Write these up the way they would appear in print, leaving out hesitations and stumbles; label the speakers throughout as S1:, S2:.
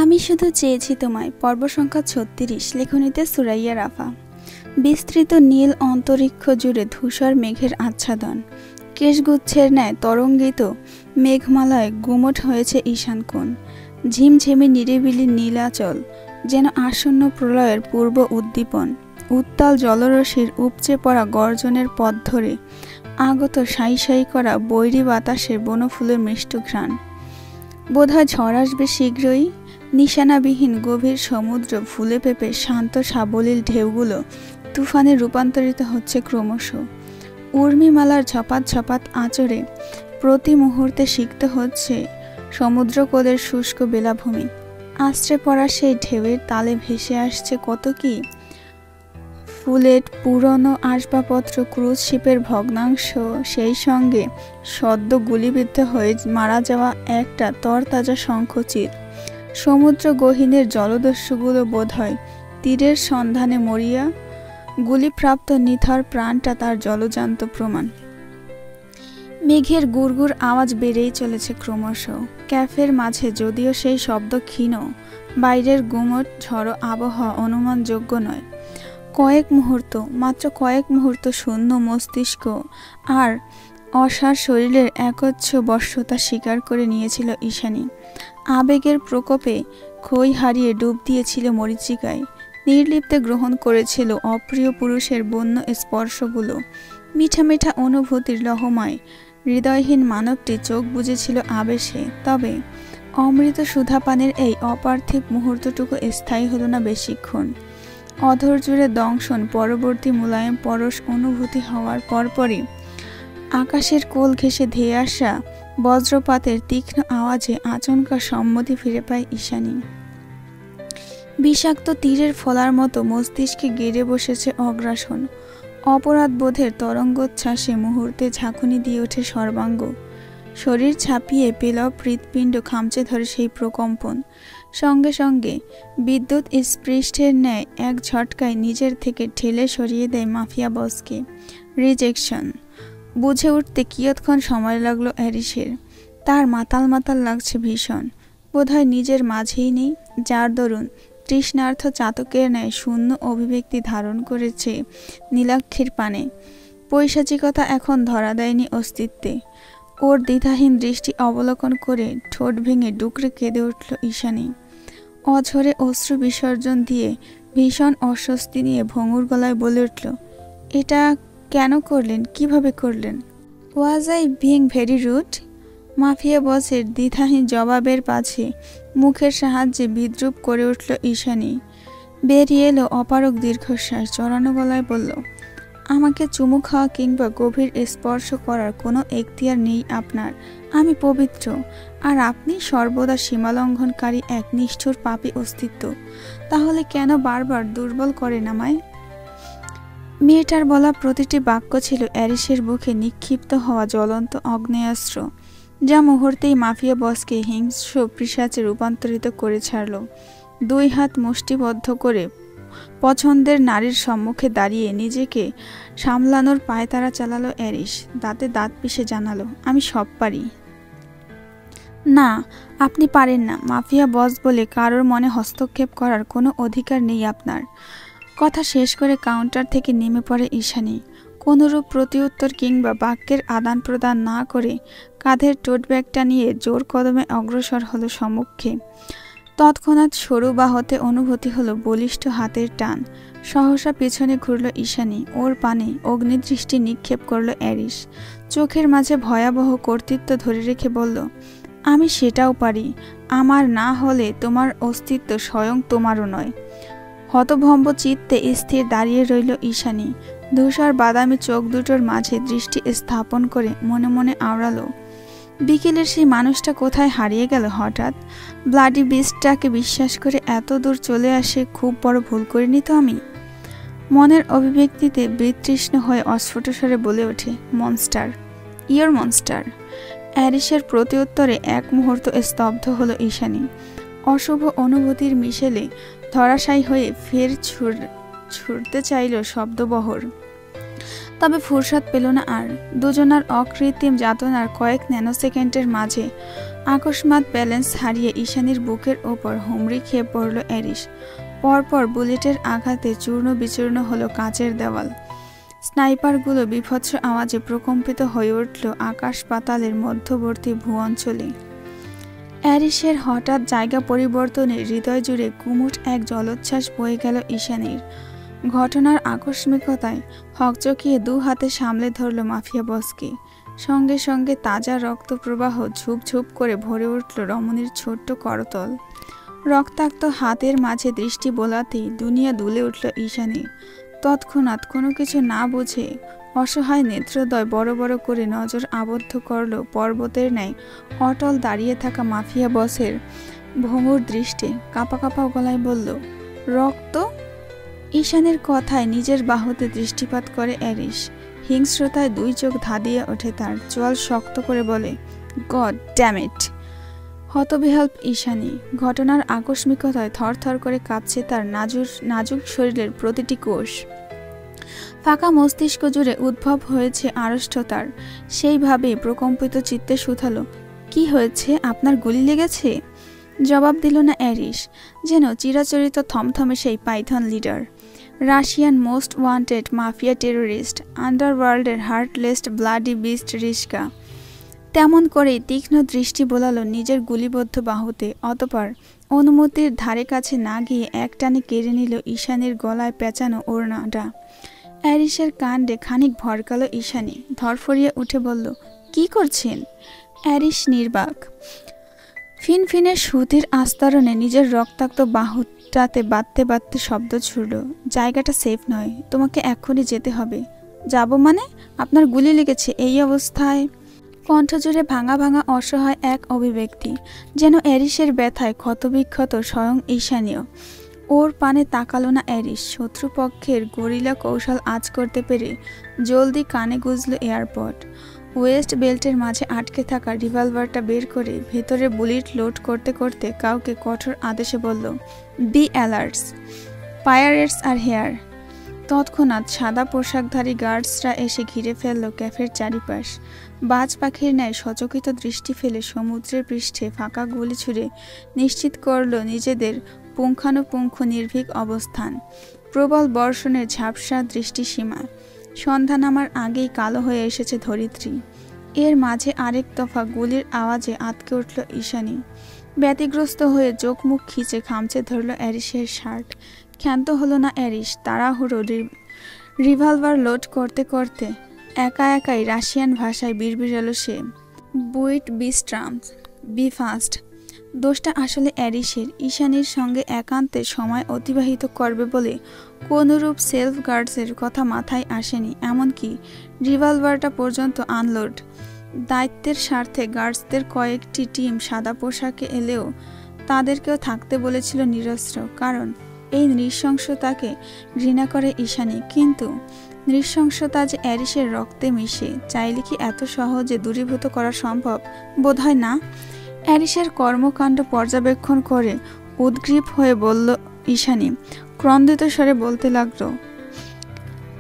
S1: আমি শুধু চেয়েছি তোমায়। পর্ব সংখ্যা ৩৬, লেখনীতে সুরাইয়া রাফা। বিস্তৃত নীল অন্তরিক্ষ জুড়ে ধূসর মেঘের আচ্ছাদন। কেশগুচ্ছের ন্যায় তরঙ্গিত মেঘমালায় গুমট হয়েছে ঈশানকোণ। ঝিমঝিমে নিরিবিলি নীলাচল যেন আসন্ন প্রলয়ের পূর্ব উদ্দীপন। উত্তাল জলরশির উপচে পড়া গর্জনের পথ ধরে আগত সাই সাই করা বৈরী বাতাসের বনফুলের মিষ্ট ঘ্রাণ। বোধহয় ঝড় আসবে শীঘ্রই। নিশানাবিহীন গভীর সমুদ্র ফুলে পেঁপে শান্ত সাবলীল ঢেউগুলো তুফানে রূপান্তরিত হচ্ছে ক্রমশ। উর্মিমালার ঝপাত ঝপাত আঁচড়ে প্রতি মুহূর্তে সিক্ত হচ্ছে সমুদ্রকোলের শুষ্ক বেলাভূমি। আশ্রে পড়া সেই ঢেউয়ের তালে ভেসে আসছে কত কি। ফুলেট, পুরনো আসবাবপত্র, ক্রুজ শিপের ভগ্নাংশ, সেই সঙ্গে সদ্য গুলিবিদ্ধ হয়ে মারা যাওয়া একটা তরতাজা শঙ্খচিল। সমুদ্র গহীনের জলদস্যুগুলো বোধহয় তীরের সন্ধানে মরিয়া। গুলিপ্রাপ্ত নিথর প্রাণটা তার জলজান্ত প্রমাণ। মেঘের গুড়গুড় আওয়াজ বেড়েই চলেছে ক্রমশ। ক্যাফের মাঝে যদিও সেই শব্দ ক্ষীণ, বাইরের গুমট ঝড়ো আবহাওয়া অনুমানযোগ্য নয়। মাত্র কয়েক মুহূর্ত শূন্য মস্তিষ্ক আর অসার শরীরের একচ্ছ বশ্যতা স্বীকার করে নিয়েছিল ঈশানী। আবেগের প্রকোপে খই হারিয়ে ডুব দিয়েছিল মরীচিকায়। নির্লিপ্তে গ্রহণ করেছিল অপ্রিয় পুরুষের বন্য স্পর্শগুলো। মিঠা মিঠা অনুভূতির লহমায় হৃদয়হীন মানবটি চোখ বুজেছিল আবেশে। তবে অমৃত সুধাপানের এই অপার্থিব মুহূর্তটুকু স্থায়ী হলো না বেশিক্ষণ। অধর জুড়ে দংশন পরবর্তী মুলায়ম পরশ অনুভূতি হওয়ার পরপরই আকাশের কোল ঘেঁষে ধেয়ে আসা বজ্রপাতের তীক্ষ্ণ আওয়াজে আচমকা সম্মতি ফিরে পায় ঈশানী। বিষাক্ত তীরের ফলার মতো মস্তিষ্কে গেড়ে বসেছে অগ্রাসন। অপরাধ বোধের তরঙ্গোচ্ছ্বাসে মুহূর্তে ঝাঁকুনি দিয়ে ওঠে সর্বাঙ্গ। শরীর ছাপিয়ে পেলাও হৃৎপিণ্ড খামচে ধরে সেই প্রকম্পন। সঙ্গে সঙ্গে বিদ্যুৎ স্পৃষ্টের ন্যায় এক ঝটকায় নিজের থেকে ঠেলে সরিয়ে দেয় মাফিয়া বসকে। রিজেকশন। বুঝে উঠতে কিয়ৎক্ষণ সময় লাগলো অ্যারিসের। তার মাতাল মাতাল লাগছে ভীষণ। বোধহয় নিজের মাঝেই নেই, যার দরুন তৃষ্ণার্থ চাতকের ন্যায় শূন্য অভিব্যক্তি ধারণ করেছে নীলাক্ষীর পানে। পৈশাচিকতা এখন ধরা দেয়নি অস্তিত্বে। ওর দ্বিধাহীন দৃষ্টি অবলোকন করে ঠোঁট ভেঙে ডুকরে কেঁদে উঠল ঈশানী। অঝরে অশ্রু বিসর্জন দিয়ে ভীষণ অস্বস্তি নিয়ে ভঙ্গুর গলায় বলে উঠল, এটা কেন করলেন? কিভাবে করলেন? Was I being very rude? Mafia বসের দ্বিধাহীন জবাবের পাছে মুখের সাহায্যে বিদ্রুপ করে উঠল ঈশানী। বেরিয়ে এলো অপারক দীর্ঘশ্বাস। জড়ানো গলায় বলল, আমাকে চুমু খাওয়া কিংবা গভীর স্পর্শ করার কোনো এখতিয়ার নেই আপনার। আমি পবিত্র, আর আপনি সর্বদা সীমালঙ্ঘনকারী এক নিষ্ঠুর পাপী অস্তিত্ব। তাহলে কেন বারবার দুর্বল করেন আমায়? মেয়েটার বলা প্রতিটি বাক্য ছিল অ্যারিসের বুকে নিক্ষিপ্ত হওয়া জ্বলন্ত আগ্নেয়াস্ত্র, যা মুহূর্তেই মাফিয়া বসকে হিংস্র পিশাচে রূপান্তরিত করে ছাড়ল। দুই হাত মুষ্টিবদ্ধ করে পছন্দের নারীর সম্মুখে দাঁড়িয়ে নিজেকে সামলানোর পায়তারা চালালো অ্যারিস। দাঁতে দাঁত পিষে জানালো, আমি সব পারি। না, আপনি পারেন না। মাফিয়া বস বলে কারোর মনে হস্তক্ষেপ করার কোনো অধিকার নেই আপনার। কথা শেষ করে কাউন্টার থেকে নেমে পড়ে ঈশানী। কোনোরূপ প্রতিউত্তর কিংবা বাক্যের আদান প্রদান না করে কাঁধের টোট ব্যাগটা নিয়ে জোর কদমে অগ্রসর হলো সম্মুখে। তৎক্ষণাৎ সরু বাহতে অনুভূতি হলো বলিষ্ঠ হাতের টান। সহসা পেছনে ঘুরল ঈশানী। ওর পানে অগ্নিদৃষ্টি নিক্ষেপ করল অ্যারিস। চোখের মাঝে ভয়াবহ কর্তৃত্ব ধরে রেখে বলল, আমি সেটাও পারি। আমার না হলে তোমার অস্তিত্ব স্বয়ং তোমারও নয়। হতভম্ব চিত্তে স্থির দাঁড়িয়ে রইল ঈশানী। ধূসর বাদামি চোখ দুটোর মাঝে দৃষ্টি স্থাপন করে মনে মনে আওড়ালো, বিকেলের সেই মানুষটা কোথায় হারিয়ে গেল হঠাৎ? ব্লাডি বিস্টটাকে বিশ্বাস করে এত দূর চলে আসে খুব বড় ভুল করিনি তো আমি? মনের অভিব্যক্তিতে বিতৃষ্ণ হয়ে অস্ফুট স্বরে বলে ওঠে, মনস্টার, ইয়োর মনস্টার। অ্যারিসের প্রতিউত্তরে এক মুহূর্ত স্তব্ধ হলো ঈশানী। অশুভ অনুভূতির মিশেলে ধরাশায়ী হয়ে ফের ছুটতে চাইল শব্দবহর। তবে ফুরসত পেল না আর। দুজনার অকৃত্রিম যাতনার কয়েক ন্যানোসেকেন্ডের মাঝে আকস্মাৎ ব্যালেন্স হারিয়ে ঈশানীর বুকের ওপর হুমড়ি খেয়ে পড়ল অ্যারিস। পরপর বুলেটের আঘাতে চূর্ণ বিচূর্ণ হলো কাচের দেওয়াল। স্নাইপারগুলো বিভৎস আওয়াজে প্রকম্পিত হয়ে উঠল আকাশ পাতালের মধ্যবর্তী ভূঅঞ্চলে। অ্যারিসের হঠাৎ জায়গা পরিবর্তনে হৃদয় জুড়ে কুমুট এক জলোচ্ছ্বাস বয়ে গেল ঈশানীর। ঘটনার আকস্মিকতায় হকচকিয়ে দু হাতে সামলে ধরল মাফিয়া বসকে। সঙ্গে সঙ্গে তাজা রক্তপ্রবাহ ঝুপ ঝুপ করে ভরে উঠল রমণীর ছোট্ট করতল। রক্তাক্ত হাতের মাঝে দৃষ্টি বোলাতেই দুনিয়া দুলে উঠল ঈশানী। তৎক্ষণাৎ কোনো কিছু না বুঝে অসহায় নেত্রদ্বয় বড় বড় করে নজর আবদ্ধ করল পর্বতের ন্যায় অটল দাঁড়িয়ে থাকা মাফিয়া বসের ভঙ্গুর দৃষ্টে। কাঁপা কাঁপা গলায় বলল, রক্ত? ঈশানের কথায় নিজের বাহুতে দৃষ্টিপাত করে অ্যারিস। হিংস্রতায় দুই চোখ ধাঁধিয়ে ওঠে তার। চোয়াল শক্ত করে বলে, গড ড্যাম ইট! হতবিহ্বল ঈশানী। ঘটনার আকস্মিকতায় থরথর করে কাঁপছে তার নাজুক শরীরের প্রতিটি কোষ। ফাঁকা মস্তিষ্ক জুড়ে উদ্ভব হয়েছে আড়ষ্টতার। সেইভাবে প্রকম্পিত চিত্তে শুধালো, কি হয়েছে? আপনার গুলি লেগেছে? জবাব দিল না অ্যারিস। যেন চিরাচরিত থমথমে সেই python leader, Russian most wanted mafia terrorist, আন্ডারওয়ার্ল্ডের হার্টলেস্ট ব্লাডি বিস্ট রিস্কা। তেমন করেই তীক্ষ্ণ দৃষ্টি বোলালো নিজের গুলিবদ্ধ বাহুতে। অতঃপর অনুমতির ধারে কাছে না গিয়ে একটানে কেড়ে নিল ঈশানীর গলায় পেঁচানো ওড়নাটা। অ্যারিসের কাণ্ডে খানিক ভরকালো ঈশানী। ধরফরিয়ে উঠে বলল, কি করছেন? অ্যারিস নির্বাক। ফিনফিনে সুতির আস্তরণে নিজের রক্তাক্ত বাহুটাতে বাঁধতে বাঁধতে শব্দ ছুড়ল, জায়গাটা সেফ নয়, তোমাকে এক্ষুনি যেতে হবে। যাব মানে? আপনার গুলি লেগেছে এই অবস্থায়? কণ্ঠজুড়ে ভাঙা ভাঙা অসহায় এক অভিব্যক্তি। যেন অ্যারিসের ব্যথায় ক্ষতবিক্ষত স্বয়ং ঈশানীয়। ওর পানে তাকালো না অ্যারিস। শত্রুপক্ষের গরিলা কৌশল আঁচ করতে পেরে জলদি কানে গুজল এয়ারপড। ওয়েস্ট বেল্টের মাঝে আটকে থাকা রিভলভারটা বের করে ভেতরে বুলেট লোড করতে করতে কাউকে কঠোর আদেশে বলল, বি অ্যালার্টস, পাইরেটস আর হেয়ার। তৎক্ষণাৎ সাদা পোশাকধারী গার্ডসরা এসে ঘিরে ফেলল ক্যাফের চারিপাশ। বাজ পাখির ন্যায় সচকিত দৃষ্টি ফেলে সমুদ্রের পৃষ্ঠে ফাঁকা গুলি ছুড়ে নিশ্চিত করল নিজেদের পুঙ্খানুপুঙ্খ নির্ভীক অবস্থান। প্রবল বর্ষণের ঝাপসা দৃষ্টিসীমা। সন্ধ্যা নামার আগেই কালো হয়ে এসেছে ধরিত্রী। এর মাঝে আরেক দফা গুলির আওয়াজে আঁতকে উঠল ঈশানী। ব্যতিগ্রস্ত হয়ে চোখ মুখ খিচে খামচে ধরল অ্যারিসের শার্ট। ক্ষান্ত হলো না অ্যারিস। তাড়াহুড়ো রিভলভার লোড করতে করতে একা একাই রাশিয়ান ভাষায় বিড়বিড়ালো সে, বুইট বি স্ট্রামস, বি ফাস্ট। দোষটা আসলে অ্যারিসের। ঈশানীর সঙ্গে একান্তে সময় অতিবাহিত করবে বলে কোনরূপ সেলফ গার্ডসের কথা মাথায় আসেনি। এমনকি রিভলভারটা পর্যন্ত আনলোড। দায়িত্বের স্বার্থে গার্ডসদের কয়েকটি টিম সাদা পোশাকে এলেও তাদেরকেও থাকতে বলেছিল নিরস্ত্র। কারণ এই নৃশংসতাকে ঘৃণা করে ঈশানী। কিন্তু নৃশংসতা যে অ্যারিসের রক্তে মিশে, চাইলে কি এত সহজে দূরীভূত করা সম্ভব? বোধহয় না। অ্যারিসের কর্মকাণ্ড পর্যবেক্ষণ করে উদ্গ্রীব হয়ে বলল ঈশানী। ক্রন্দিত স্বরে বলতে লাগলো,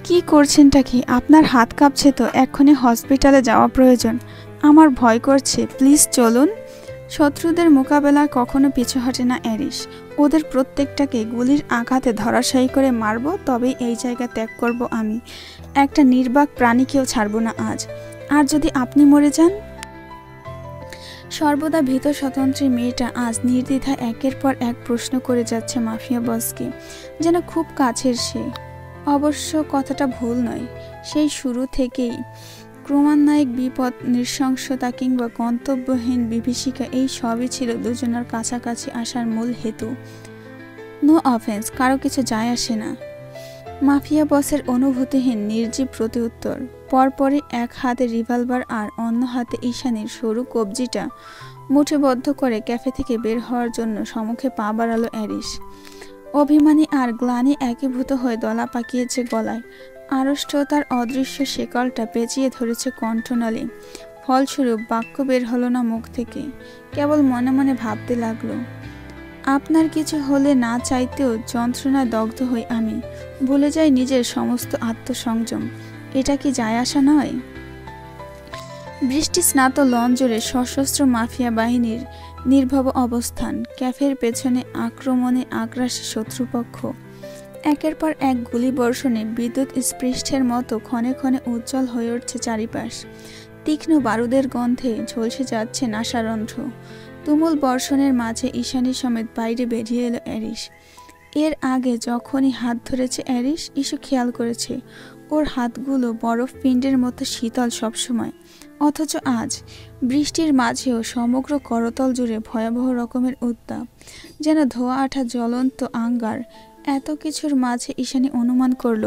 S1: কি করছেনটা কি? আপনার হাত কাঁপছে তো, এক্ষুনি হসপিটালে যাওয়া প্রয়োজন। আমার ভয় করছে, প্লিজ চলুন। শত্রুদের মোকাবেলায় কখনো পিছু হটে না অ্যারিস। ওদের প্রত্যেকটাকে গুলির আঘাতে ধরাশায়ী করে মারব, তবেই এই জায়গা ত্যাগ করব আমি। একটা নির্বাক প্রাণীকেও ছাড়ব না আজ। আর যদি আপনি মরে যান? সর্বদা ভীত স্বতন্ত্রী মেয়েটা আজ নির্দ্বিধায় একের পর এক প্রশ্ন করে যাচ্ছে মাফিয়া বসকে, যেন খুব কাছের সে। অবশ্য কথাটা ভুল নয়। সেই শুরু থেকেই ক্রমান্বয়িক বিপদ, নৃশংসতা কিংবা গন্তব্যহীন বিভীষিকা, এই সবই ছিল দুজনের কাছাকাছি আসার মূল হেতু। নো অফেন্স, কারো কিছু যায় আসে না। মাফিয়া বসের অনুভূতিহীন নির্জীব প্রতিউত্তর। পরপরই এক হাতে রিভলভার আর অন্য হাতে ঈশানীর সরু কবজিটা মুঠোবদ্ধ করে ক্যাফে থেকে বের হওয়ার জন্য সম্মুখে পা বাড়ালো অ্যারিস। অভিমানী আর গ্লানি একীভূত হয়ে দলা পাকিয়েছে গলায়। আড়ষ্টতার অদৃশ্য শেকলটা পেঁচিয়ে ধরেছে কণ্ঠনালী। ফলস্বরূপ বাক্য বের হলো না মুখ থেকে। কেবল মনে মনে ভাবতে লাগলো, আপনার কিছু হলে না চাইতেও যন্ত্রণায় দগ্ধ হই আমি। ভুলে যাই নিজের সমস্ত আত্মসংযম। এটা কি যায় আসা নয়? বৃষ্টি স্নাত লন জুড়ে সশস্ত্র মাফিয়া বাহিনীর নির্ভব অবস্থান, ক্যাফের পেছনে আক্রমণে আগ্রাসী শত্রুপক্ষ। একের পর এক গুলি বর্ষণে বিদ্যুৎ স্পৃষ্টের মতো ক্ষণে ক্ষণে উজ্জ্বল হয়ে উঠছে চারিপাশ। তীক্ষ্ণ বারুদের গন্ধে ঝলসে যাচ্ছে নাসারন্ধ্র। তুমুল বর্ষণের মাঝে ঈশানী সমেত বাইরে বেরিয়ে এলো অ্যারিস। এর আগে যখনই হাত ধরেছে অ্যারিস, ঈশু খেয়াল করেছে ওর হাতগুলো বরফ পিণ্ডের মতো শীতল সবসময়। অথচ আজ বৃষ্টির মাঝেও সমগ্র করতল জুড়ে ভয়াবহ রকমের উত্তাপ, যেন ধোয়া আঠা জ্বলন্ত আঙ্গার। এত কিছুর মাঝে ঈশানী অনুমান করল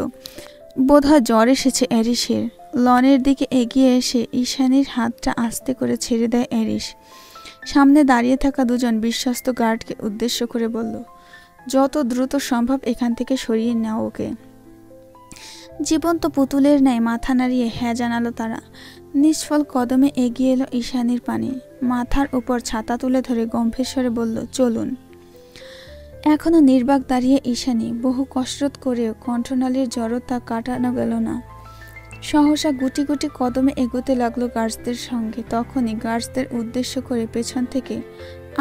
S1: বোধহয় জ্বর এসেছে অ্যারিসের। লনের দিকে এগিয়ে এসে ঈশানীর হাতটা আস্তে করে ছেড়ে দেয় অ্যারিস। সামনে দাঁড়িয়ে থাকা দুজন বিশ্বস্ত গার্ডকে উদ্দেশ্য করে বলল, যত দ্রুত সম্ভব এখান থেকে সরিয়ে নাও ওকে। জীবন্ত পুতুলের ন্যায় মাথা নাড়িয়ে হ্যাঁ জানালো তারা। নিষ্ফল কদমে এগিয়ে এলো ঈশানীর পানে। মাথার উপর ছাতা তুলে ধরে গম্ভীর স্বরে বলল, চলুন। এখনো নির্বাক দাঁড়িয়ে ঈশানী। বহু কসরত করেও কণ্ঠনালীর জড়তা কাটানো গেল না। সহসা গুটি গুটি কদমে এগোতে লাগলো গার্ডসদের সঙ্গে। তখনই গার্ডসদের উদ্দেশ্য করে পেছন থেকে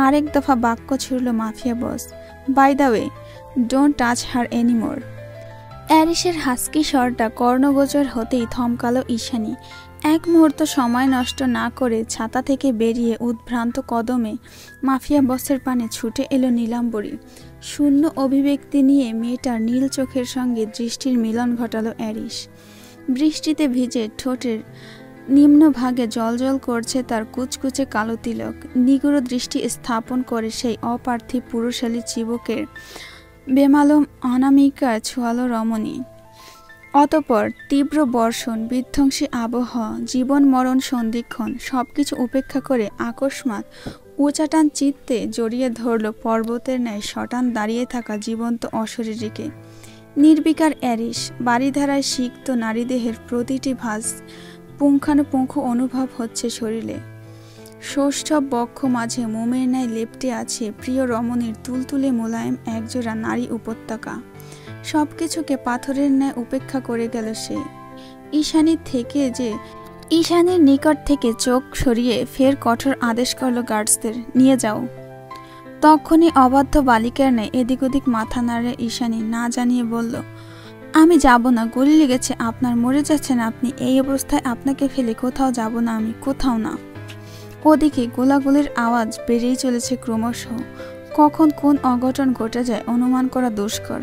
S1: আরেক দফা বাক্য ছুড়ল mafia boss, by the way, don't touch her anymore. অ্যারিসের হাস্কি স্বরটা কর্ণগোচর হতেই থমকালো ঈশানী। এক মুহূর্ত সময় নষ্ট না করে ছাতা থেকে বেরিয়ে উদ্ভ্রান্ত কদমে মাফিয়া বসের পানে ছুটে এলো নীলাম্বরী। শূন্য অভিব্যক্তি নিয়ে মেয়েটার নীল চোখের সঙ্গে দৃষ্টির মিলন ঘটালো অ্যারিস। বৃষ্টিতে ভিজে ঠোঁটের নিম্নভাগে জলজল করছে তার কুচকুচে কালো তিলক। নিগুড় দৃষ্টি স্থাপন করে সেই অপার্থিব পুরুষালী চিবুকের বেমালম অনামিকা ছোঁয়ালো রমণী। অতঃপর তীব্র বর্ষণ, বিধ্বংসী আবহাওয়া, জীবন মরণ সন্ধিক্ষণ সবকিছু উপেক্ষা করে আকস্মাৎ উচাটান চিত্তে জড়িয়ে ধরল পর্বতের ন্যায় শটান দাঁড়িয়ে থাকা জীবন্ত অশরীরীকে। নির্বিকার অ্যারিস। বাড়িধারায় সিক্ত নারীদেহের প্রতিটি ভাঁজ পুঙ্খানুপুঙ্খ অনুভব হচ্ছে শরীরে। সৌষ্ঠব বক্ষ মাঝে মোমের ন্যায় লেপ্টে আছে প্রিয় রমণীর তুলতুলে মোলায়েম একজোড়া নারী উপত্যকা। সবকিছুকে পাথরের ন্যায় উপেক্ষা করে গেল সে। ঈশানীর নিকট থেকে চোখ সরিয়ে ফের কঠোর আদেশ করল গার্ডসদের, নিয়ে যাও। তখনই অবাধ্য বালিকার ন্যায় এদিক ওদিক মাথা নাড়ে ঈশানী। না জানিয়ে বলল, আমি যাব না, গুলি লেগেছে আপনার, মরে যাচ্ছেন আপনি। এই অবস্থায় আপনাকে ফেলে কোথাও যাব না আমি, কোথাও না। ওদিকে গোলাগুলির আওয়াজ বেড়েই চলেছে ক্রমশ। কখন কোন অঘটন ঘটে যায় অনুমান করা দুষ্কর।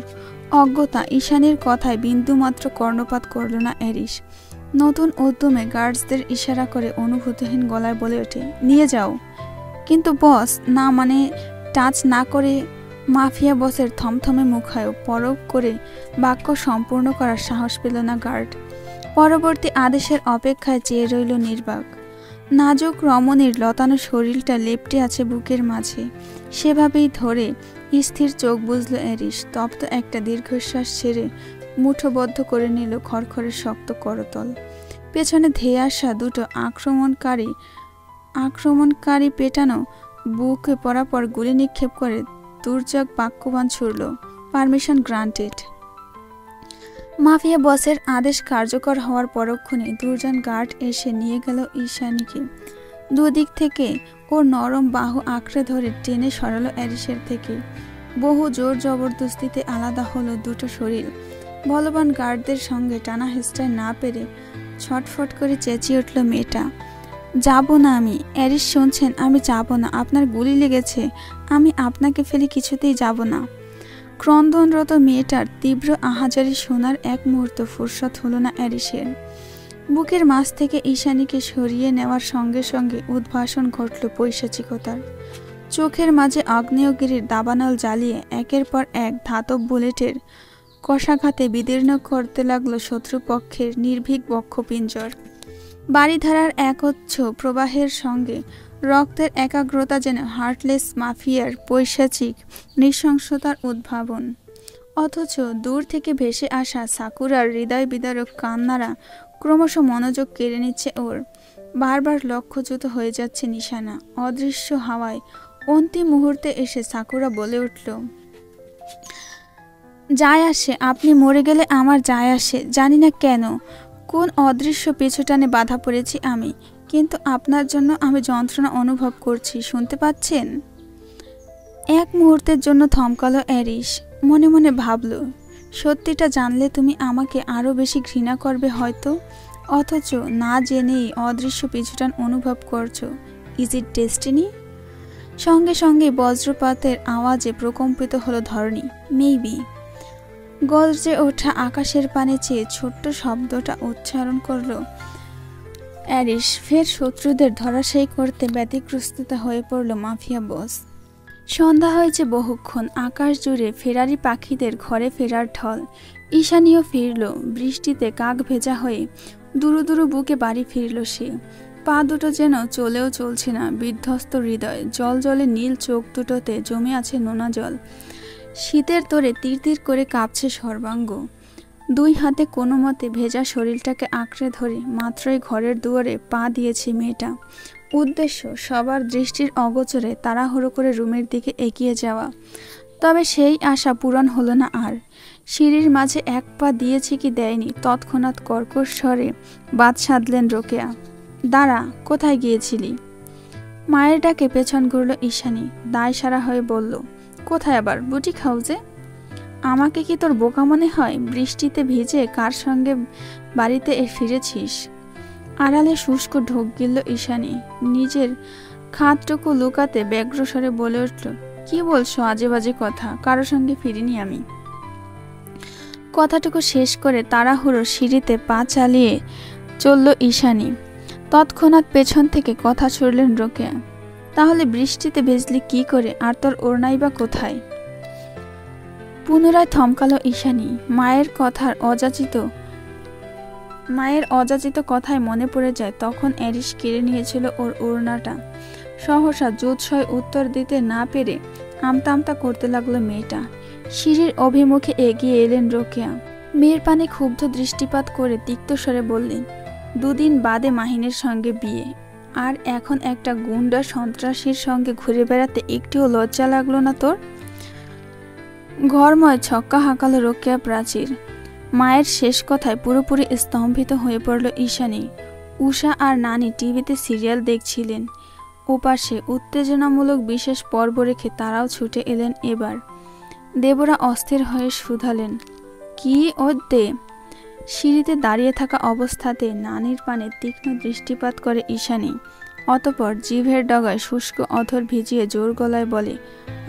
S1: অজ্ঞতা। ঈশানীর কথায় বিন্দুমাত্র কর্ণপাত করল না অ্যারিস। নতুন উদ্যমে গার্ডসদের ইশারা করে অনুভূতিহীন গলায় বলে ওঠে, নিয়ে যাও। কিন্তু বস, না মানে টাচ না করে। মাফিয়া বসের থমথমে মুখায়ও পরখ করে বাক্য সম্পূর্ণ করার সাহস পেল না গার্ড। পরবর্তী আদেশের অপেক্ষায় চেয়ে রইল নির্বাক। নাজুক রমণীর লতানো শরীরটা লেপ্টে আছে বুকের মাঝে। সেভাবেই ধরে স্থির চোখ বুঝল অ্যারিস। তপ্ত একটা দীর্ঘশ্বাস ছেড়ে মুঠোবদ্ধ করে নিল খড়খড়ের শক্ত করতল। পেছনে ধেয়ে আসা দুটো আক্রমণকারী পেটানো বুকে পরাপর গুলি নিক্ষেপ করে দুর্যোগ বাক্যবান ছুড়ল, পারমিশন গ্রান্টেড। মাফিয়া বসের আদেশ কার্যকর হওয়ার পরক্ষণে দুজন গার্ড এসে নিয়ে গেল ঈশানীকে। দুদিক থেকে ওর নরম বাহু আঁকড়ে ধরে টেনে সরালো অ্যারিসের থেকে। বহু জোর জবরদস্তিতে আলাদা হলো দুটো শরীর। বলবান গার্ডদের সঙ্গে টানা হেঁচড়ায় না পেরে ছটফট করে চেঁচিয়ে উঠল মেয়েটা, যাব না আমি। অ্যারিস, শুনছেন? আমি যাব না। আপনার গুলি লেগেছে, আমি আপনাকে ফেলে কিছুতেই যাব না। ক্রন্দনরত মেয়েটার তীব্র আহাজারি শোনার এক মুহূর্ত ফুরসত হলো না অ্যারিসের। বুকের মাঝ থেকে ঈশানীকে সরিয়ে নেওয়ার সঙ্গে সঙ্গে উদ্ভাসন ঘটল পৈশাচিকতার। চোখের মাঝে আগ্নেয়গিরির দাবানল জ্বালিয়ে একের পর এক ধাতব বুলেটের কষাঘাতে বিদীর্ণ করতে লাগলো শত্রুপক্ষের নির্ভীক বক্ষপিঞ্জর। বাড়িধারার একচ্ছ প্রবাহের সঙ্গে রক্তের একাগ্রতা যেন হার্টলেস মাফিয়ার পৈশাচিক নৃশংসতার উদ্ভাবন। অথচ দূর থেকে ভেসে আসা সাকুরার হৃদয় বিদারক কান্নারা ক্রমশ মনোযোগ কেড়ে নিচ্ছে ওর। বারবার লক্ষ্যচ্যুত হয়ে যাচ্ছে নিশানা। অদৃশ্য হাওয়ায় অন্তিম মুহূর্তে এসে সাকুরা বলে উঠল, যায় আসে, আপনি মরে গেলে আমার যায় আসে। জানি না কেন, কোন অদৃশ্য পিছুটানে বাধা পড়েছি আমি। কিন্তু আপনার জন্য আমি যন্ত্রণা অনুভব করছি, শুনতে পাচ্ছেন? এক মুহূর্তের জন্য থমকালো অ্যারিস। মনে মনে ভাবল, সত্যিটা জানলে তুমি আমাকে আরও বেশি ঘৃণা করবে হয়তো, অথচ না জেনেই অদৃশ্য পিছুটান অনুভব করছো। Is it destiny? সঙ্গে সঙ্গে বজ্রপাতের আওয়াজে প্রকম্পিত হলো ধরণী। মেবি। গর্জে ওঠা আকাশের পানে চেয়ে ছোট্ট শব্দটা উচ্চারণ করল অ্যারিস। ফের শত্রুদের ধরাশায়ী করতে ব্যতিগ্রস্ততা হয়ে পড়ল মাফিয়া বস। সন্ধ্যা হয়েছে বহুক্ষণ। আকাশ জুড়ে ফেরারি পাখিদের ঘরে ফেরার ঢল। ঈশানীও ফিরল বৃষ্টিতে কাক ভেজা হয়ে। দুরু দুরু বুকে বাড়ি ফিরল সে। পা দুটো যেন চলেও চলছে না। বিধ্বস্ত হৃদয়। জল জলে নীল চোখ দুটোতে জমে আছে নোনা জল। শীতের তোরে তীর তীর করে কাঁপছে সর্বাঙ্গ। দুই হাতে কোনো মতে ভেজা শরীরটাকে আঁকড়ে ধরে মাত্রই ঘরের দুয়ারে পা দিয়েছে মেয়েটা। উদ্দেশ্য সবার দৃষ্টির অগোচরে তাড়াহুড়ো করে রুমের দিকে এগিয়ে যাওয়া। তবে সেই আশা পূরণ হলো না আর। সিঁড়ির মাঝে এক পা দিয়েছে কি দেয়নি, তৎক্ষণাৎ কর্কশ স্বরে বাদ সাধলেন রোকেয়া। দাঁড়া, কোথায় গিয়েছিলি? মায়ের ডাকে পেছন ঘুরল ঈশানী। দায় সারা হয়ে বলল, কোথায় আবার? বুটিক হাউসে। আমাকে কি তোর বোকা মনে হয়? বৃষ্টিতে ভিজে কার সঙ্গে বাড়িতে ফিরেছিস? আড়ালে শুষ্ক ঢোক গিলল ঈশানী। নিজের খাতটুকু লুকাতে ব্যগ্রস্বরে বলে উঠল, কি বলছো আজে বাজে কথা? কারো সঙ্গে ফিরিনি আমি। কথাটুকু শেষ করে তাড়াহুড়ো সিঁড়িতে পা চালিয়ে চলল ঈশানী। তৎক্ষণাৎ পেছন থেকে কথা ছুড়লেন রোকেয়া। তাহলে বৃষ্টিতে ভেজলি কি করে? আর তোর ওড়নাই বা কোথায়? পুনরায় থমকালো ঈশানী। মায়ের অযাচিত কথায় মনে পড়ে যায় তখন অ্যারিস কেড়ে নিয়েছিল ওর ওড়নাটা। সহসা জুৎসয় উত্তর দিতে না পেরে আমতা আমতা করতে লাগলো মেয়েটা। সিঁড়ির অভিমুখে এগিয়ে এলেন রোকেয়া। মেয়ের পানে ক্ষুব্ধ দৃষ্টিপাত করে তিক্ত স্বরে বললেন, দুদিন বাদে মাহিনের সঙ্গে বিয়ে, আর এখন একটা গুন্ডা সন্ত্রাসীর সঙ্গে ঘুরে বেড়াতে একটিও লজ্জা লাগলো না তোর? ঘরময় ছক্কা হাঁকালো রোকেয়া প্রাচীর। মায়ের শেষ কথায় পুরোপুরি স্তম্ভিত হয়ে পড়ল ঈশানী। উষা আর নানি টিভিতে সিরিয়াল দেখছিলেন। ওপাশে উত্তেজনামূলক বিশেষ পর্ব রেখে তারাও ছুটে এলেন এবার। দেবরা অস্থির হয়ে শুধালেন, কি ও দে? সিঁড়িতে দাঁড়িয়ে থাকা অবস্থাতে নানির পানে তীক্ষ্ণ দৃষ্টিপাত করে ঈশানী। অতঃপর জিভের ডগায় শুষ্ক অধর ভিজিয়ে জোর গলায় বলে,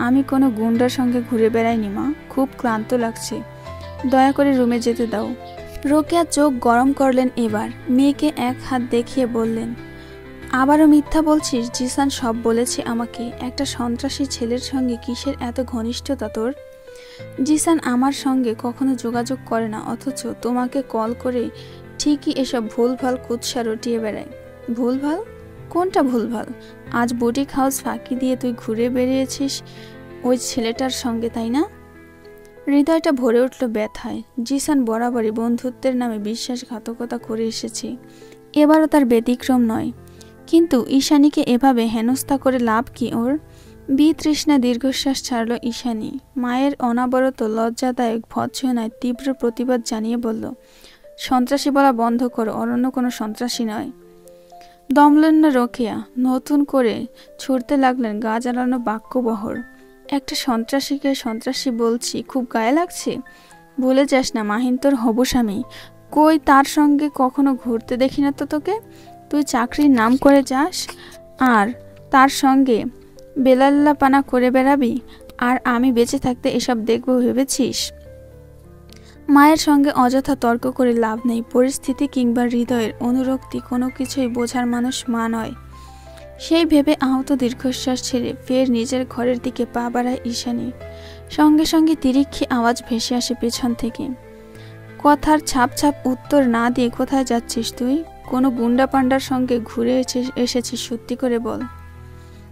S1: আমি কোনো গুন্ডার সঙ্গে ঘুরে বেড়াইনি মা, খুব ক্লান্ত লাগছে, দয়া করে রুমে যেতে দাও। রোকেয়া চোখ গরম করলেন এবার। মেয়েকে এক হাত দেখিয়ে বললেন, আবারও মিথ্যা বলছিস? জিসান সব বলেছে আমাকে। একটা সন্ত্রাসী ছেলের সঙ্গে কিসের এত ঘনিষ্ঠতা তোর? জিসান আমার সঙ্গে কখনো যোগাযোগ করে না, অথচ তোমাকে কল করে ঠিকই এসব ভুলভাল কুৎসা রটিয়ে বেড়ায়। ভুলভাল? কোনটা ভুলভাল? আজ বুটিক হাউস ফাঁকি দিয়ে তুই ঘুরে বেরিয়েছিস ওই ছেলেটার সঙ্গে, তাই না? হৃদয়টা ভরে উঠল ব্যথায়। জিসান বরাবরই বন্ধুত্বের নামে বিশ্বাসঘাতকতা করে এসেছে, এবারও তার ব্যতিক্রম নয়। কিন্তু ঈশানীকে এভাবে হেনস্থা করে লাভ কি ওর? বিতৃষ্ণা দীর্ঘশ্বাস ছাড়ল ঈশানী। মায়ের অনাবরত লজ্জাদায়ক ভৎসনায় তীব্র প্রতিবাদ জানিয়ে বলল, সন্ত্রাসী বলা বন্ধ করো, অরণ্য কোনো সন্ত্রাসী নয়। দমলেন না রোকেয়া। নতুন করে ছুড়তে লাগলেন গা জ্বালানো বাক্যবহর। একটা সন্ত্রাসীকে সন্ত্রাসী বলছি, খুব গায়ে লাগছে? ভুলে যাস না মাহিন তোর হবু স্বামী। কই, তার সঙ্গে কখনো ঘুরতে দেখি না তো তোকে। তুই চাকরির নাম করে যাস আর তার সঙ্গে বেলাল্লাপানা করে বেড়াবি, আর আমি বেঁচে থাকতে এসব দেখব ভেবেছিস? মায়ের সঙ্গে অযথা তর্ক করে লাভ নেই। পরিস্থিতি কিংবা হৃদয়ের অনুরক্তি কোনো কিছুই বোঝার মানুষ মা নয়। সেই ভেবে আহত দীর্ঘশ্বাস ছেড়ে ফের নিজের ঘরের দিকে পা বাড়ায় ঈশানী। সঙ্গে সঙ্গে তিরিক্ষি আওয়াজ ভেসে আসে পেছন থেকে। কথার ছাপ ছাপ উত্তর না দিয়ে কোথায় যাচ্ছিস তুই? কোনো গুন্ডা পান্ডার সঙ্গে ঘুরে এসেছিস সত্যি করে বল,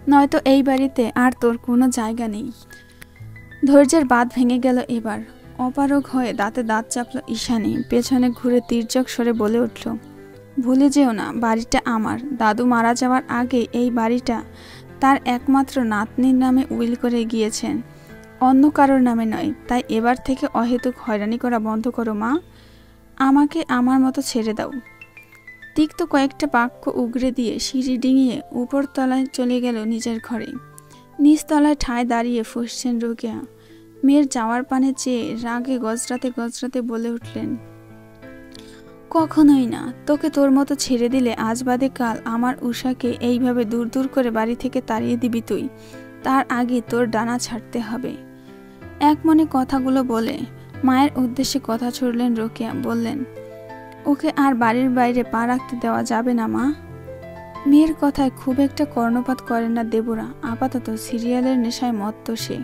S1: নয়তো এই বাড়িতে আর তোর কোনো জায়গা নেই। ধৈর্যের বাঁধ ভেঙে গেল এবার। অপারগ হয়ে দাঁতে দাঁত চাপল ঈশানী। পেছনে ঘুরে তির্যক স্বরে বলে উঠল, ভুলে যেও না, বাড়িটা আমার। দাদু মারা যাওয়ার আগে এই বাড়িটা তার একমাত্র নাতনির নামে উইল করে গিয়েছেন, অন্য কারোর নামে নয়। তাই এবার থেকে অহেতুক হয়রানি করা বন্ধ করো মা। আমাকে আমার মতো ছেড়ে দাও। তিক্ত কয়েকটা বাক্য উগরে দিয়ে সিঁড়ি ডিঙিয়ে উপরতলায় চলে গেল নিজের ঘরে। নিচতলায় ঠায় দাঁড়িয়ে ফুঁসছেন রোকেয়া। মেয়ের যাওয়ার পানে চেয়ে রাগে গজরাতে গজরাতে বলে উঠলেন, কখনোই না, তোকে তোর মতো ছেড়ে দিলে আজ বাদে কাল আমার উষাকে এইভাবে দূর দূর করে বাড়ি থেকে তাড়িয়ে দিবি তুই। তার আগে তোর ডানা ছাড়তে হবে। এক মনে কথাগুলো বলে মায়ের উদ্দেশ্যে কথা ছুড়লেন রোকেয়া। বললেন, ওকে আর বাড়ির বাইরে পা রাখতে দেওয়া যাবে না মা। মেয়ের কথায় খুব একটা কর্ণপাত করেন না দেবরা। আপাতত সিরিয়ালের নেশায় মত্ত সে।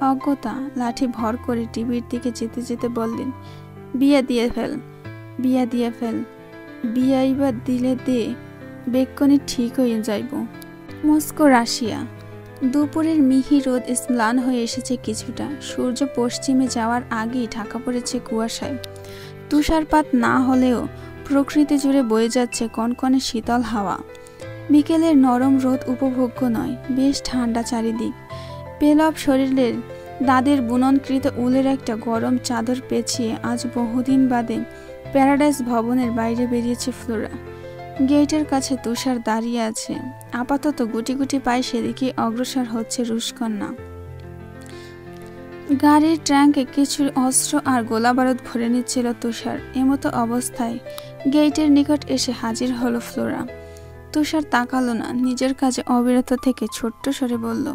S1: অজ্ঞতা লাঠি ভর করে টিভির দিকে যেতে যেতে বললেন, বিয়া দিয়ে ফেল, বিয়া দিয়ে ফেল, বিয়াইবা দিলে দে, বেক্ষণি ঠিক হয়ে যাইব। Moscow Russia. দুপুরের মিহি রোদ স্ম্লান হয়ে এসেছে কিছুটা। সূর্য পশ্চিমে যাওয়ার আগেই ঢাকা পড়েছে কুয়াশায়। তুষারপাত না হলেও প্রকৃতি জুড়ে বয়ে যাচ্ছে কনকনে শীতল হাওয়া। বিকেলের নরম রোদ উপভোগ্য নয়, বেশ ঠান্ডা চারিদিক। পেলব শরীরের দাদের বুননকৃত উলের একটা গরম চাদর পেঁচিয়ে আজ বহুদিন বাদে প্যারাডাইস ভবনের বাইরে বেরিয়েছে ফ্লোরা। গেটের কাছে তুষার দাঁড়িয়ে আছে। আপাতত গুটি গুটি পায়ে সেদিকে অগ্রসর হচ্ছে রুশকন্যা। গাড়ির ট্যাঙ্কে কিছু অস্ত্র আর গোলাবারুদ ভরে নিচ্ছিল তুষার। এমতো অবস্থায় গেটের নিকট এসে হাজির হলো ফ্লোরা। তুষার তাকালো না, নিজের কাজে অবিরত থেকে ছোট্ট স্বরে বলল,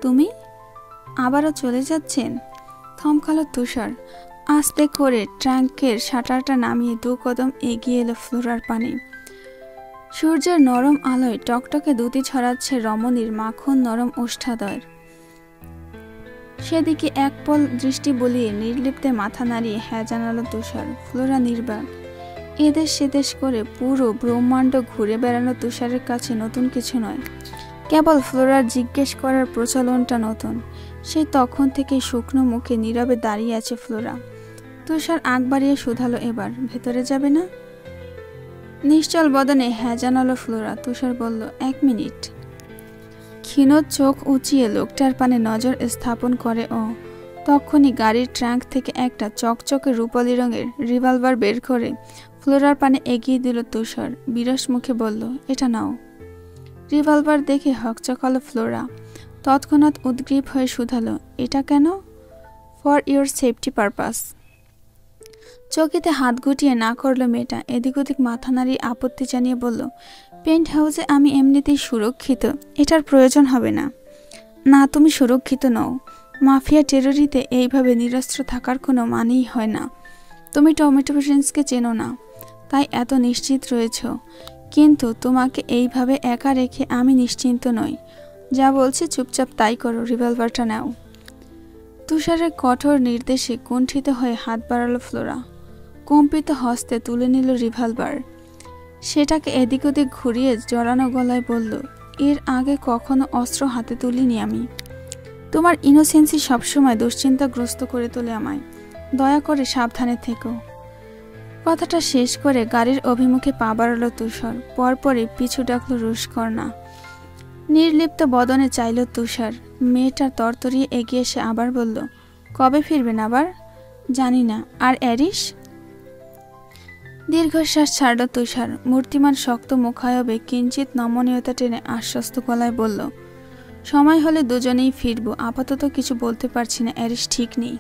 S1: তুমি আবারও চলে যাচ্ছেন? থমকালো তুষার। আস্তে করে ট্যাঙ্কের শাটারটা নামিয়ে 2 কদম এগিয়ে এলো ফ্লোরার পানে। সূর্যের নরম আলোয় টকটকে দুতি ছড়াচ্ছে রমণীর মাখন নরম ওষ্ঠাদয়ের। সেদিকে এক পল দৃষ্টি বলিয়ে নির্লিপ্তে মাথা নাড়িয়ে হ্যাঁ জানালো তুষার। ফ্লোরা নির্বাক। এদেশ সেদেশ করে পুরো ব্রহ্মাণ্ড ঘুরে বেড়ানো তুষারের কাছে নতুন কিছু নয়। কেবল ফ্লোরার জিজ্ঞেস করার প্রচলনটা নতুন। সেই তখন থেকে শুকনো মুখে নীরবে দাঁড়িয়ে আছে ফ্লোরা। তুষার আগ বাড়িয়ে শুধালো, এবার ভেতরে যাবে না? নিশ্চল বদনে হ্যাঁ জানালো ফ্লোরা। তুষার বলল, 1 মিনিট। ক্ষীণ চোখ উঁচিয়ে লোকটার পানে নজর স্থাপন করে ও তখনই গাড়ির ট্রাঙ্ক থেকে একটা চকচকে রূপালি রঙের রিভলভার বের করে ফ্লোরার পানে এগিয়ে দিল তুষার। বিরস মুখে বলল, এটা নাও। রিভলভার দেখে হকচকালো ফ্লোরা। তৎক্ষণাৎ উদ্গ্রীব হয়ে শুধালো, এটা কেন? For your safety purpose. চকিতে হাত গুটিয়ে না করলো মেয়েটা। এদিক ওদিক মাথা নাড়িয়ে আপত্তি জানিয়ে বলল, পেন্ট হাউসে আমি এমনিতেই সুরক্ষিত, এটার প্রয়োজন হবে না। না, তুমি সুরক্ষিত নও। মাফিয়া টেররিতে এইভাবে নিরস্ত্র থাকার কোনো মানেই হয় না। তুমি টমেটো প্রিন্সকে চেনো না, তাই এত নিশ্চিত রয়েছ। কিন্তু তোমাকে এইভাবে একা রেখে আমি নিশ্চিন্ত নই। যা বলছি চুপচাপ তাই করো, রিভলভারটা নাও। তুষারের কঠোর নির্দেশে কুণ্ঠিত হয়ে হাত বাড়ালো ফ্লোরা। কম্পিত হস্তে তুলে নিল রিভলভার। সেটাকে এদিক ওদিক ঘুরিয়ে জড়ানো গলায় বলল, এর আগে কখনো অস্ত্র হাতে তুলিনি আমি। তোমার ইনোসেন্সি সবসময় দুশ্চিন্তাগ্রস্ত করে তোলে আমায়। দয়া করে সাবধানে থেকো। কথাটা শেষ করে গাড়ির অভিমুখে পা বাড়ালো তুষার। পরপরই পিছু ডাকল রুশকন্যা। নির্লিপ্ত বদনে চাইল তুষার। মেয়েটার তরতরিয়ে এগিয়ে এসে আবার বলল, কবে ফিরবেন আবার? জানি না। আর অ্যারিস? দীর্ঘশ্বাস ছাড়ল তুষার। মূর্তিমান শক্ত মুখায়বে কিঞ্চিত নমনীয়তা টেনে আশ্বস্ত গলায় বলল, সময় হলে দুজনেই ফিরব। আপাতত কিছু বলতে পারছি না, অ্যারিস ঠিক নেই।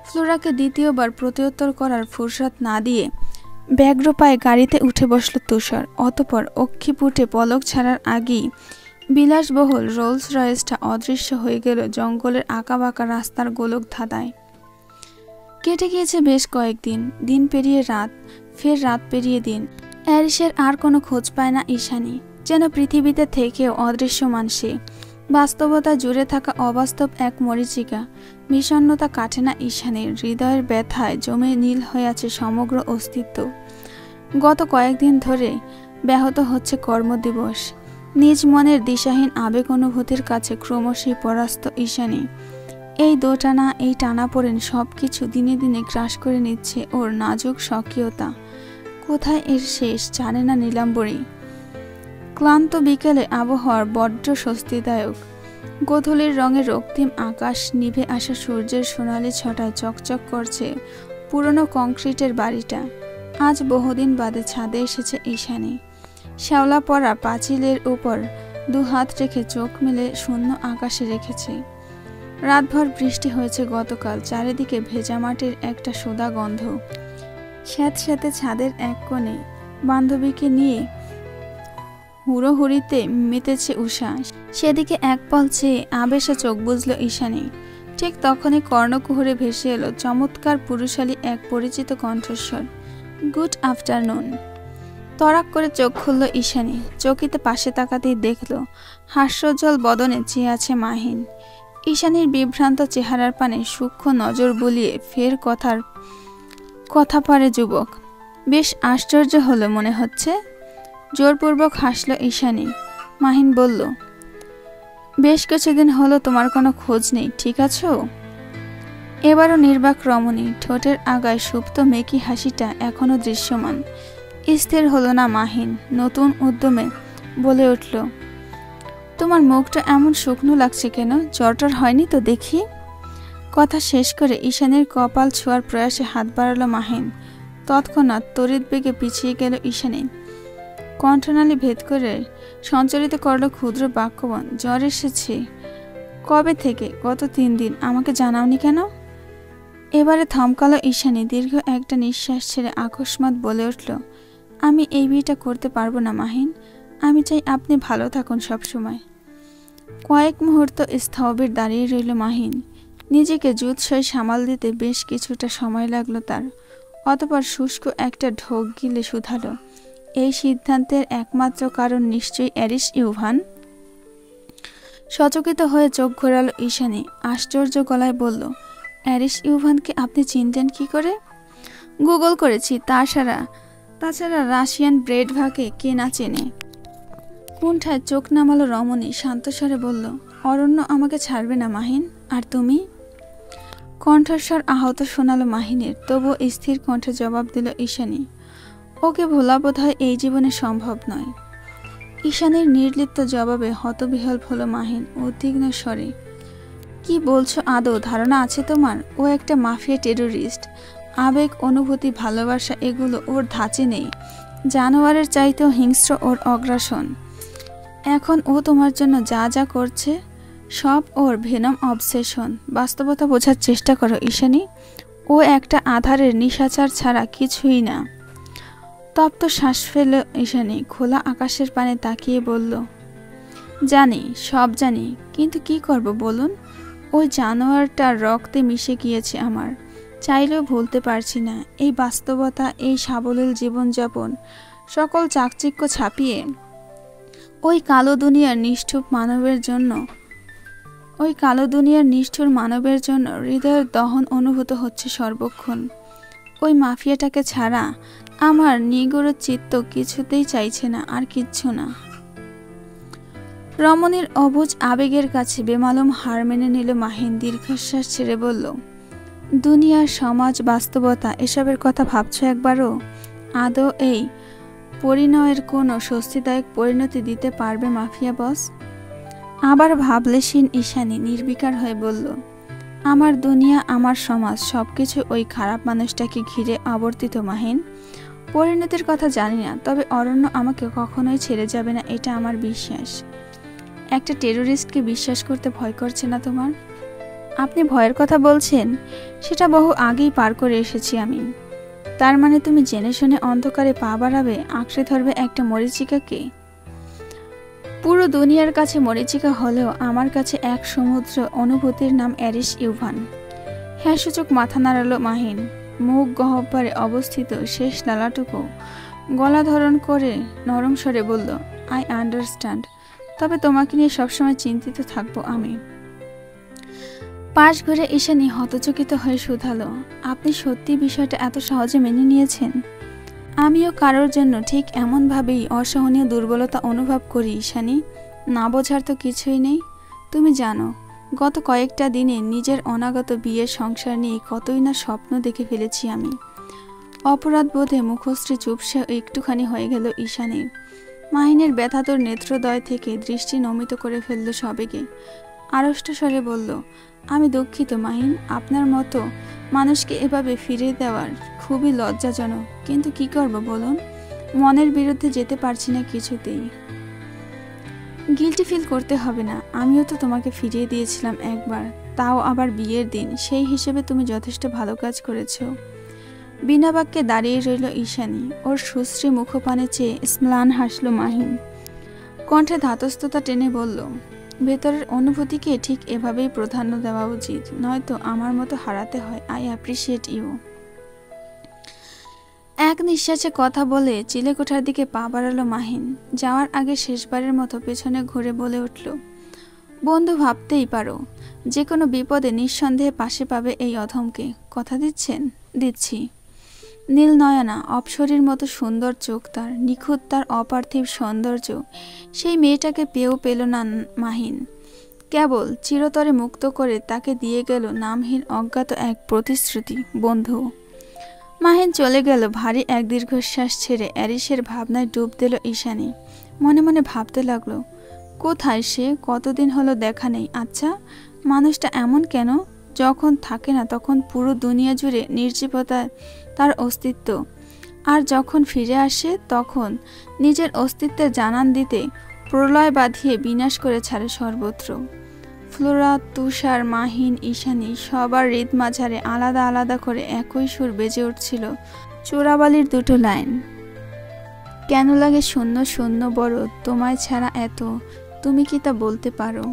S1: ফ্লোরাকে দ্বিতীয়বার প্রত্যুত্তর করার ফুরসত না দিয়ে ব্যগ্র পায়ে গাড়িতে উঠে বসল তুষার। অতপর অক্ষিপুটে পলক ছাড়ার আগেই বিলাসবহুল রোলস রয়েসটা অদৃশ্য হয়ে গেল জঙ্গলের আঁকাবাঁকা রাস্তার গোলক ধাঁধায়। কেটে গিয়েছে বেশ কয়েকদিন। দিন পেরিয়ে রাত, ফের রাত পেরিয়ে দিন। অ্যারিসের আর কোনো খোঁজ পায় না ঈশানী। যেন পৃথিবীতে থেকেও অদৃশ্যমান সে। বাস্তবতা জুড়ে থাকা অবাস্তব এক মরীচিকা। বিষণ্ণতা কাটে না ঈশানীর। হৃদয়ের ব্যথায় জমে নীল হয়ে আছে সমগ্র অস্তিত্ব। গত কয়েকদিন ধরে ব্যাহত হচ্ছে কর্মদিবস। নিজ মনের দিশাহীন আবেগ অনুভূতির কাছে ক্রমশই পরাস্ত ঈশানী। এই দোটানা, এই টানাপোড়েন সবকিছু দিনে দিনে গ্রাস করে নিচ্ছে ওর নাজুক স্বকীয়তা। কোথায় এর শেষ জানে না নীলাম্বরী। ক্লান্ত বিকেলে আবহাওয়ার বড্ড স্বস্তিদায়ক। গোধূলির রঙের রক্তিম আকাশ, নিভে আসা সূর্যের সোনালি ছটায় চকচক করছে পুরনো কংক্রিটের বাড়িটা। আজ বহুদিন বাদে ছাদে এসেছে ঈশানী। শ্যাওলা পড়া পাঁচিলের উপর দুহাত রেখে চোখ মেলে শূন্য আকাশে রেখেছে। রাতভর বৃষ্টি হয়েছে গতকাল, চারিদিকে ভেজা মাটির একটা সোদা গন্ধ। স্যাঁতস্যাঁতে ছাদের এক কোণে বান্ধবীকে নিয়ে হুড়োহুড়িতে মেতেছে উষা। সেদিকে এক পল চেয়ে আবেশে চোখ বুঝল ঈশানী। ঠিক তখনই কর্ণকুহরে ভেসে এলো চমৎকার পুরুষালী এক পরিচিত কণ্ঠস্বর, গুড আফটারনুন। তড়াক করে চোখ খুলল ঈশানী। চকিতে পাশে তাকাতেই দেখল হাস্যোজ্জ্বল বদনে চেয়ে আছে মাহিন। ঈশানীর বিভ্রান্ত চেহারার পানে সূক্ষ্ম নজর বুলিয়ে ফের কথা পারে যুবক। বেশ আশ্চর্য হলো মনে হচ্ছে। জোরপূর্বক হাসল ঈশানী। মাহিন বলল, বেশ কিছুদিন হলো তোমার কোনো খোঁজ নেই, ঠিক আছো? এবারও নির্বাক রমণী, ঠোঁটের আগায় সুপ্ত মেকি হাসিটা এখনো দৃশ্যমান। স্থির হলো না মাহিন, নতুন উদ্যমে বলে উঠল, তোমার মুখটা এমন শুকনো লাগছে কেন? জ্বর হয়নি তো দেখি? কথা শেষ করে ঈশানীর কপাল ছোঁয়ার প্রয়াসে হাত বাড়ালো মাহিন। তৎক্ষণাৎ তড়িৎ বেগে পিছিয়ে গেল ঈশানী। কণ্ঠনালী ভেদ করে সঞ্চারিত করল ক্ষুদ্র বাক্যবন, জ্বর এসেছে? কবে থেকে? গত 3 দিন। আমাকে জানাওনি কেন? এবারে থমকালো ঈশানী। দীর্ঘ একটা নিঃশ্বাস ছেড়ে আকস্মাৎ বলে উঠল, আমি এই বিয়েটা করতে পারবো না মাহিন। আমি চাই আপনি ভালো থাকুন সবসময়। কয়েক মুহূর্ত স্থবির দাঁড়িয়ে রইল মাহিন। নিজেকে জুৎসই সামাল দিতে বেশ কিছুটা সময় লাগলো তার। অতপর শুষ্ক একটা ঢোক গিলে শুধালো, এই সিদ্ধান্তের একমাত্র কারণ নিশ্চয়ই অ্যারিস ইউভান? সচকিত হয়ে চোখ ঘোরালো ঈশানী। আশ্চর্য গলায় বলল, অ্যারিস ইউভানকে আপনি চিনতেন কি করে? গুগল করেছি। তাছাড়া রাশিয়ান ব্রেড ভাগে কে না চেনে? কুণ্ঠায় চোখ নামালো রমণী। শান্তস্বরে বলল, অরণ্য আমাকে ছাড়বে না মাহিন। আর তুমি? কণ্ঠস্বর আহত শোনালো মাহিনের। তবুও স্থির কণ্ঠে জবাব দিল ঈশানী, ওকে ভোলা বোধহয় এই জীবনে সম্ভব নয়। ঈশানীর নির্লিপ্ত জবাবে হতবিহ্বল হলো মাহিন উদ্বিগ্ন স্বরে। কি বলছো আদৌ ধারণা আছে তোমার? ও একটা মাফিয়া টেরোরিস্ট। আবেগ, অনুভূতি, ভালোবাসা এগুলো ওর ধাঁচে নেই। জানোয়ারের চাইতেও হিংস্র ওর অগ্রাসন। এখন ও তোমার জন্য যা যা করছে সব ওর ভেনম অবসেশন। বাস্তবতা বোঝার চেষ্টা করো ঈশানী। ও একটা আধারের নিশাচার ছাড়া কিছুই না। তপ্ত শ্বাস ফেলে ঈশানী খোলা আকাশের পানে তাকিয়ে বলল, জানি, সব জানি, কিন্তু কি করব বলুন? ওই জানোয়ারটার রক্তে মিশে গিয়েছে আমার। চাইলেও ভুলতে পারছি না। এই বাস্তবতা, এই সাবলীল জীবনযাপন, সকল চাকচিক্য ছাপিয়ে ওই কালো দুনিয়ার নিষ্ঠুর মানবের জন্য হৃদয়ের দহন অনুভূত হচ্ছে সর্বক্ষণ। ওই মাফিয়াটাকে ছাড়া আমার নিগূঢ় চিত্ত কিছুতেই চাইছে না, আর কিচ্ছু না। রমণীর অবুঝ আবেগের কাছে বেমালুম হার মেনে নিল মাহিন। দীর্ঘশ্বাস ছেড়ে বলল, দুনিয়া, সমাজ, বাস্তবতা এসবের কথা ভাবছো একবারও? আদৌ এই পরিণয়ের কোনো স্বস্তিদায়ক পরিণতি দিতে পারবে মাফিয়া বস? আবার ভাবলেশীন ঈশানী নির্বিকার হয়ে বলল, আমার দুনিয়া, আমার সমাজ সবকিছু ওই খারাপ মানুষটাকে ঘিরে আবর্তিত মাহিন। পরিণতির কথা জানি না, তবে অরণ্য আমাকে কখনোই ছেড়ে যাবে না, এটা আমার বিশ্বাস। একটা টেরোরিস্টকে বিশ্বাস করতে ভয় করছে না তোমার? আপনি ভয়ের কথা বলছেন, সেটা বহু আগেই পার করে এসেছি আমি। তার মানে তুমি জেনে শুনে অন্ধকারে পা বাড়াবে, আঁকড়ে ধরবে একটা মরীচিকাকে? পুরো দুনিয়ার কাছে মরীচিকা হলেও আমার কাছে এক সমুদ্র অনুভূতির নাম অ্যারিস ইউভান। হ্যাঁ সূচক মাথা নাড়ালো মাহিন। মুখ গহ্বরে অবস্থিত শেষ লালাটুকু গলা ধরন করে নরম স্বরে বলল, আই আন্ডারস্ট্যান্ড। তবে তোমাকে নিয়ে সবসময় চিন্তিত থাকবো আমি। পাশ ঘুরে ঈশানী হতচকিত হয়ে শুধালো, আপনি সত্যি বিষয়টা এত সহজে মেনে নিয়েছেন? আমিও কারোর জন্য ঠিক এমনভাবেই অসহনীয় দুর্বলতা অনুভব করি ঈশানী। না বোঝার তো কিছুই নেই। তুমি জানো, গত কয়েকটা দিনে নিজের অনাগত বিয়ের সংসার নিয়ে কতই না স্বপ্ন দেখে ফেলেছি আমি। অপরাধ বোধে মুখশ্রী চুপসে একটুখানি হয়ে গেল ঈশানীর। মাহিনের ব্যথাতুর নেত্রদয় থেকে দৃষ্টি নমিত করে ফেলল সবেগে। আড়ষ্ট স্বরে বলল, আমি দুঃখিত মাহিন, আপনার মতো মানুষকে এভাবে ফিরিয়ে দেওয়ার খুবই লজ্জাজনক, কিন্তু কি করব বলুন, মনের বিরুদ্ধে যেতে পারছি না কিছুতেই। গিল্টি ফিল করতে হবে না, আমিও তো তোমাকে ফিরিয়ে দিয়েছিলাম একবার, তাও আবার বিয়ের দিন, সেই হিসেবে তুমি যথেষ্ট ভালো কাজ করেছো। বিনা বাক্যে দাঁড়িয়ে রইল ঈশানী, ওর সুশ্রী মুখপানে চেয়ে ম্লান হাসল মাহিন। কণ্ঠে ধাতস্থতা টেনে বলল, ভেতরের অনুভূতিকে ঠিক এভাবেই প্রাধান্য দেওয়া উচিত, নয়তো আমার মতো হারাতে হয়। I appreciate you. এক নিঃশ্বাসে কথা বলে চিলেকোঠার দিকে পা বাড়ালো মাহিন। যাওয়ার আগে শেষবারের মতো পেছনে ঘুরে বলে উঠল, বন্ধু ভাবতেই পারো, যে কোনো বিপদে নিঃসন্দেহে পাশে পাবে এই অধমকে। কথা দিচ্ছেন? দিচ্ছি। নীল নয়না, অপসরীর মতো সুন্দর চোখ তার, নিখুঁত তার অপার্থিব সৌন্দর্য, সেই মেয়েটাকে পেয়েও পেল না মাহিন। কেবল চিরতরে মুক্ত করে তাকে দিয়ে গেল নামহীন অজ্ঞাত এক প্রতিশ্রুতি, বন্ধু। মাহিন চলে গেল ভারী এক দীর্ঘশ্বাস ছেড়ে। অ্যারিসের ভাবনায় ডুব দিল ঈশানী। মনে মনে ভাবতে লাগলো, কোথায় সে? কতদিন হলো দেখা নেই। আচ্ছা, মানুষটা এমন কেন? যখন থাকে না তখন পুরো দুনিয়া জুড়ে নির্জীবতায় তার অস্তিত্ব, আর যখন ফিরে আসে তখন নিজের অস্তিত্বের জানান দিতে প্রলয় বাঁধিয়ে বিনাশ করে ছাড়ে সর্বত্র। ফ্লোরা, তুষার, মাহিন, ঈশানী সবার হৃদ মাঝারে আলাদা আলাদা করে একই সুর বেজে উঠছিল চোরাবালির দুটো লাইন। কেন লাগে শূন্য শূন্য বড়, তোমায় ছাড়া এত, তুমি কি তা বলতে পারো?